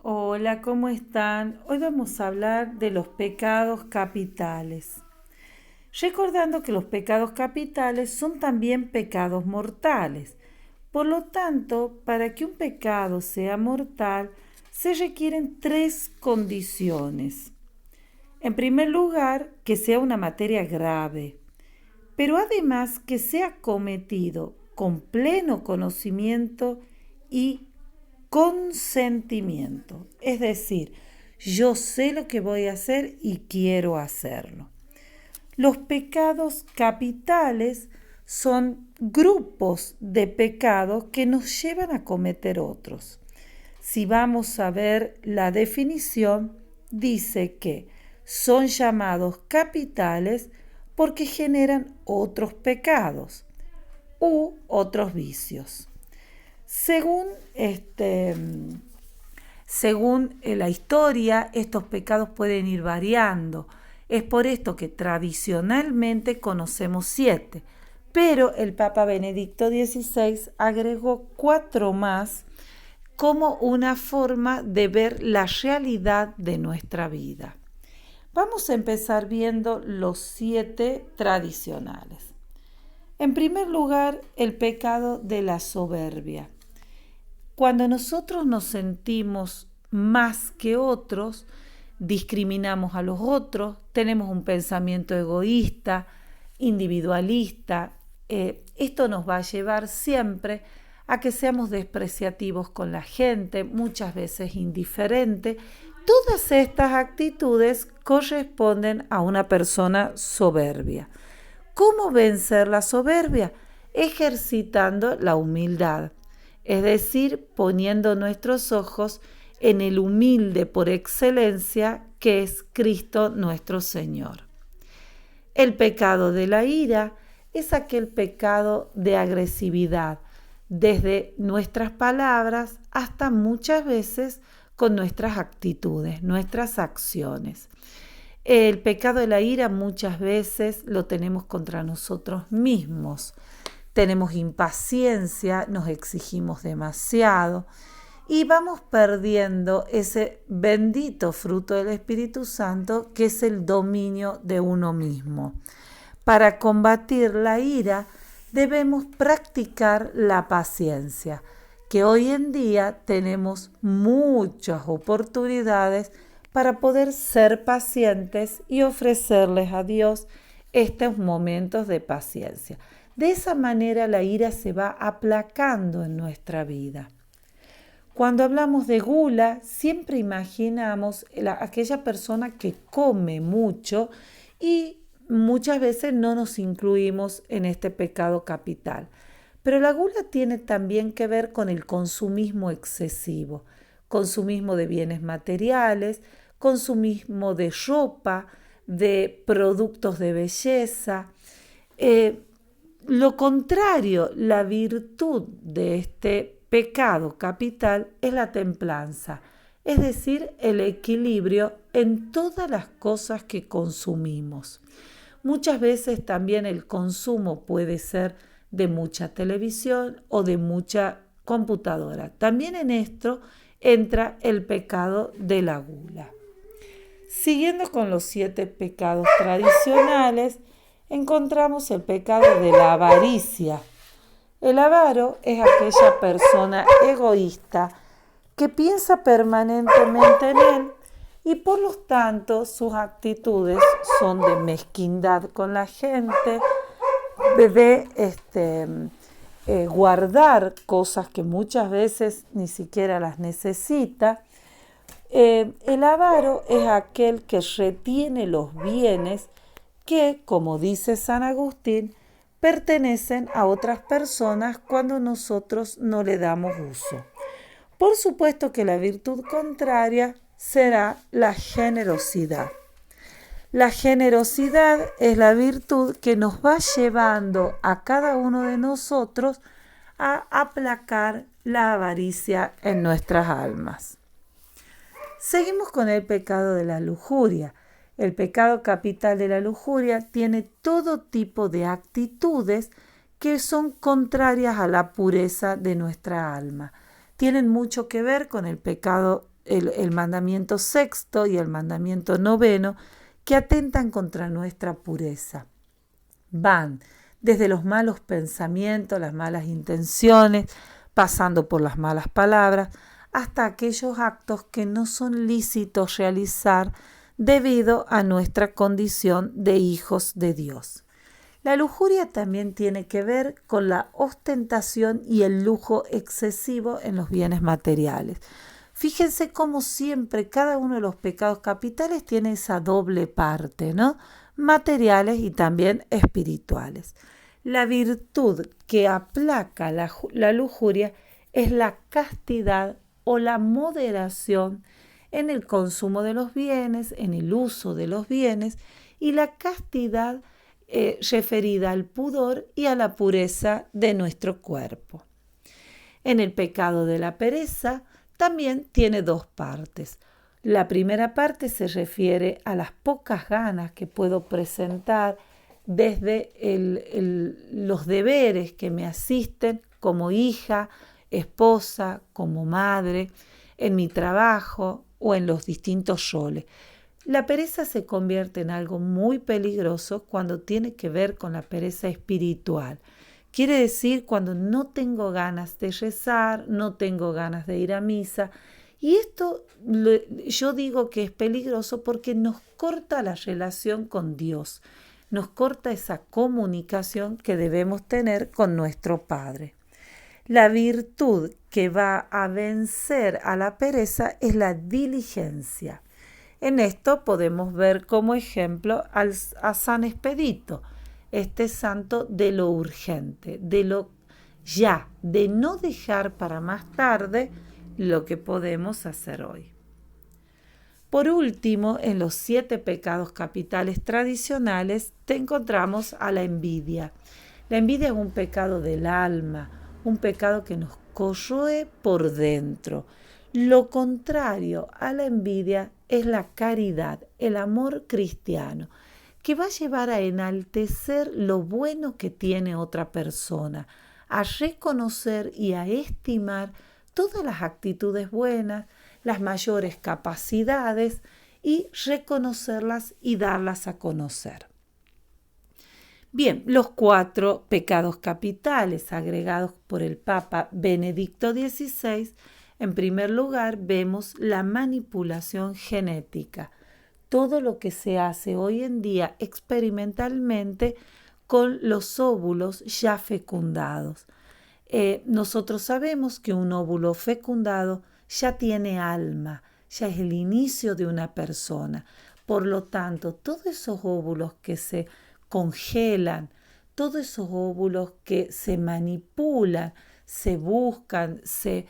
Hola, ¿cómo están? Hoy vamos a hablar de los pecados capitales. Recordando que los pecados capitales son también pecados mortales. Por lo tanto, para que un pecado sea mortal, se requieren tres condiciones. En primer lugar, que sea una materia grave, pero además que sea cometido con pleno conocimiento y consentimiento. Es decir, yo sé lo que voy a hacer y quiero hacerlo. Los pecados capitales son grupos de pecados que nos llevan a cometer otros. Si vamos a ver la definición, dice que son llamados capitales porque generan otros pecados u otros vicios. Según, la historia, estos pecados pueden ir variando. Es por esto que tradicionalmente conocemos 7, pero el Papa Benedicto XVI agregó 4 más como una forma de ver la realidad de nuestra vida. Vamos a empezar viendo los 7 tradicionales. En primer lugar, el pecado de la soberbia. Cuando nosotros nos sentimos más que otros, discriminamos a los otros, tenemos un pensamiento egoísta, individualista. Esto nos va a llevar siempre a que seamos despreciativos con la gente, muchas veces indiferentes. Todas estas actitudes corresponden a una persona soberbia. ¿Cómo vencer la soberbia? Ejercitando la humildad, es decir, poniendo nuestros ojos en el humilde por excelencia que es Cristo nuestro Señor. El pecado de la ira es aquel pecado de agresividad, desde nuestras palabras hasta muchas veces con nuestras actitudes, nuestras acciones. El pecado de la ira muchas veces lo tenemos contra nosotros mismos. Tenemos impaciencia, nos exigimos demasiado y vamos perdiendo ese bendito fruto del Espíritu Santo que es el dominio de uno mismo. Para combatir la ira debemos practicar la paciencia, que hoy en día tenemos muchas oportunidades para poder ser pacientes y ofrecerles a Dios estos momentos de paciencia. De esa manera la ira se va aplacando en nuestra vida. Cuando hablamos de gula, siempre imaginamos aquella persona que come mucho y muchas veces no nos incluimos en este pecado capital. Pero la gula tiene también que ver con el consumismo excesivo, consumismo de bienes materiales, consumismo de ropa, de productos de belleza. Lo contrario, la virtud de este pecado capital es la templanza, es decir, el equilibrio en todas las cosas que consumimos. Muchas veces también el consumo puede ser de mucha televisión o de mucha computadora. También en esto entra el pecado de la gula. Siguiendo con los 7 pecados tradicionales, encontramos el pecado de la avaricia. El avaro es aquella persona egoísta que piensa permanentemente en él y por lo tanto sus actitudes son de mezquindad con la gente, de guardar cosas que muchas veces ni siquiera las necesita. El avaro es aquel que retiene los bienes que, como dice San Agustín, pertenecen a otras personas cuando nosotros no le damos uso. Por supuesto que la virtud contraria será la generosidad. La generosidad es la virtud que nos va llevando a cada uno de nosotros a aplacar la avaricia en nuestras almas. Seguimos con el pecado de la lujuria. El pecado capital de la lujuria tiene todo tipo de actitudes que son contrarias a la pureza de nuestra alma. Tienen mucho que ver con el pecado el mandamiento sexto y el mandamiento noveno, que atentan contra nuestra pureza. Van desde los malos pensamientos, las malas intenciones, pasando por las malas palabras, hasta aquellos actos que no son lícitos realizar debido a nuestra condición de hijos de Dios. La lujuria también tiene que ver con la ostentación y el lujo excesivo en los bienes materiales. Fíjense cómo siempre cada uno de los pecados capitales tiene esa doble parte, ¿no? Materiales y también espirituales. La virtud que aplaca la lujuria es la castidad o la moderación en el consumo de los bienes, en el uso de los bienes, y la castidad referida al pudor y a la pureza de nuestro cuerpo. En el pecado de la pereza también tiene dos partes. La primera parte se refiere a las pocas ganas que puedo presentar desde los deberes que me asisten como hija, esposa, como madre, en mi trabajo o en los distintos roles. La pereza se convierte en algo muy peligroso cuando tiene que ver con la pereza espiritual. Quiere decir cuando no tengo ganas de rezar, no tengo ganas de ir a misa. Y esto yo digo que es peligroso porque nos corta la relación con Dios, nos corta esa comunicación que debemos tener con nuestro Padre. La virtud que va a vencer a la pereza es la diligencia. En esto podemos ver como ejemplo a San Expedito, este santo de lo urgente, de lo ya, de no dejar para más tarde lo que podemos hacer hoy. Por último, en los 7 pecados capitales tradicionales te encontramos a la envidia. La envidia es un pecado del alma, un pecado que nos corroe por dentro. Lo contrario a la envidia es la caridad, el amor cristiano, que va a llevar a enaltecer lo bueno que tiene otra persona, a reconocer y a estimar todas las actitudes buenas, las mayores capacidades y reconocerlas y darlas a conocer. Bien, los 4 pecados capitales agregados por el Papa Benedicto XVI. En primer lugar, vemos la manipulación genética, todo lo que se hace hoy en día experimentalmente con los óvulos ya fecundados. Nosotros sabemos que un óvulo fecundado ya tiene alma, ya es el inicio de una persona. Por lo tanto, todos esos óvulos que se congelan, todos esos óvulos que se manipulan, se buscan, se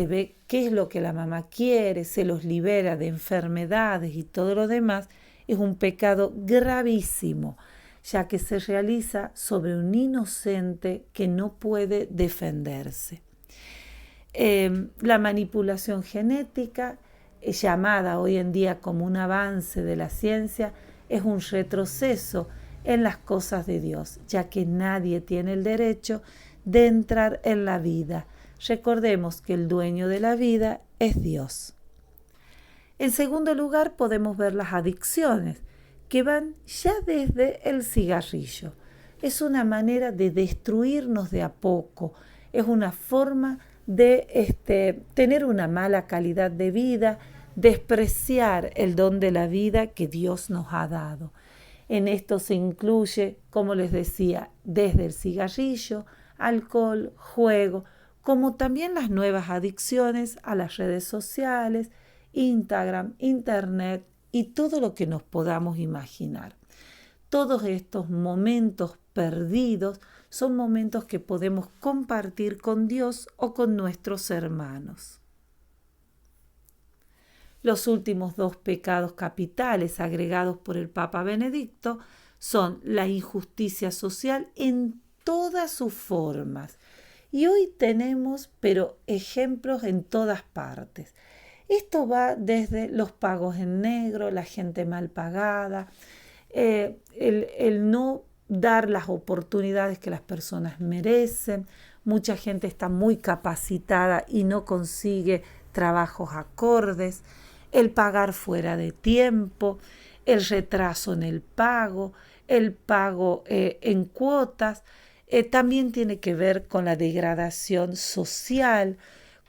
ve qué es lo que la mamá quiere, se los libera de enfermedades y todo lo demás, es un pecado gravísimo, ya que se realiza sobre un inocente que no puede defenderse. La manipulación genética, llamada hoy en día como un avance de la ciencia, es un retroceso en las cosas de Dios, ya que nadie tiene el derecho de entrar en la vida. Recordemos que el dueño de la vida es Dios. En segundo lugar, podemos ver las adicciones, que van ya desde el cigarrillo. Es una manera de destruirnos de a poco, es una forma de tener una mala calidad de vida, despreciar el don de la vida que Dios nos ha dado. En esto se incluye, como les decía, desde el cigarrillo, alcohol, juego, como también las nuevas adicciones a las redes sociales, Instagram, Internet y todo lo que nos podamos imaginar. Todos estos momentos perdidos son momentos que podemos compartir con Dios o con nuestros hermanos. Los últimos 2 pecados capitales agregados por el Papa Benedicto son la injusticia social en todas sus formas. Y hoy tenemos, pero ejemplos en todas partes. Esto va desde los pagos en negro, la gente mal pagada, el no dar las oportunidades que las personas merecen. Mucha gente está muy capacitada y no consigue trabajos acordes, el pagar fuera de tiempo, el retraso en el pago en cuotas. También tiene que ver con la degradación social,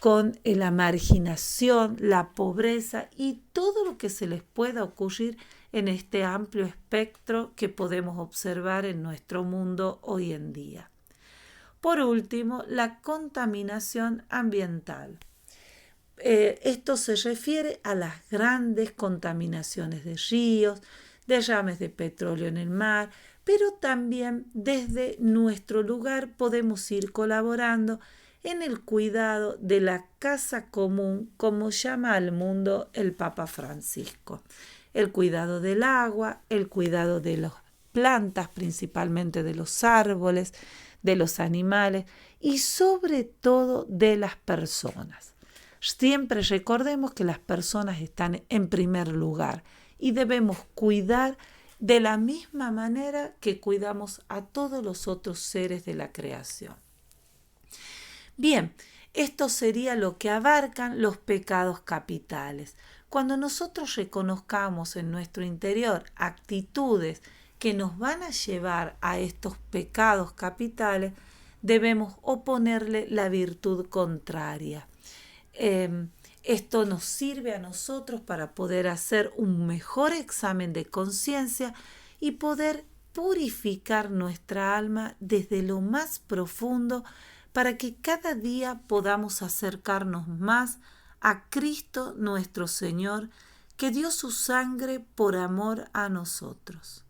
con la marginación, la pobreza y todo lo que se les pueda ocurrir en este amplio espectro que podemos observar en nuestro mundo hoy en día. Por último, la contaminación ambiental. Esto se refiere a las grandes contaminaciones de ríos, derrames de petróleo en el mar, pero también desde nuestro lugar podemos ir colaborando en el cuidado de la casa común, como llama al mundo el Papa Francisco. El cuidado del agua, el cuidado de las plantas, principalmente de los árboles, de los animales y sobre todo de las personas. Siempre recordemos que las personas están en primer lugar y debemos cuidar de la misma manera que cuidamos a todos los otros seres de la creación. Bien, esto sería lo que abarcan los pecados capitales. Cuando nosotros reconozcamos en nuestro interior actitudes que nos van a llevar a estos pecados capitales, debemos oponerle la virtud contraria. Esto nos sirve a nosotros para poder hacer un mejor examen de conciencia y poder purificar nuestra alma desde lo más profundo para que cada día podamos acercarnos más a Cristo nuestro Señor, que dio su sangre por amor a nosotros.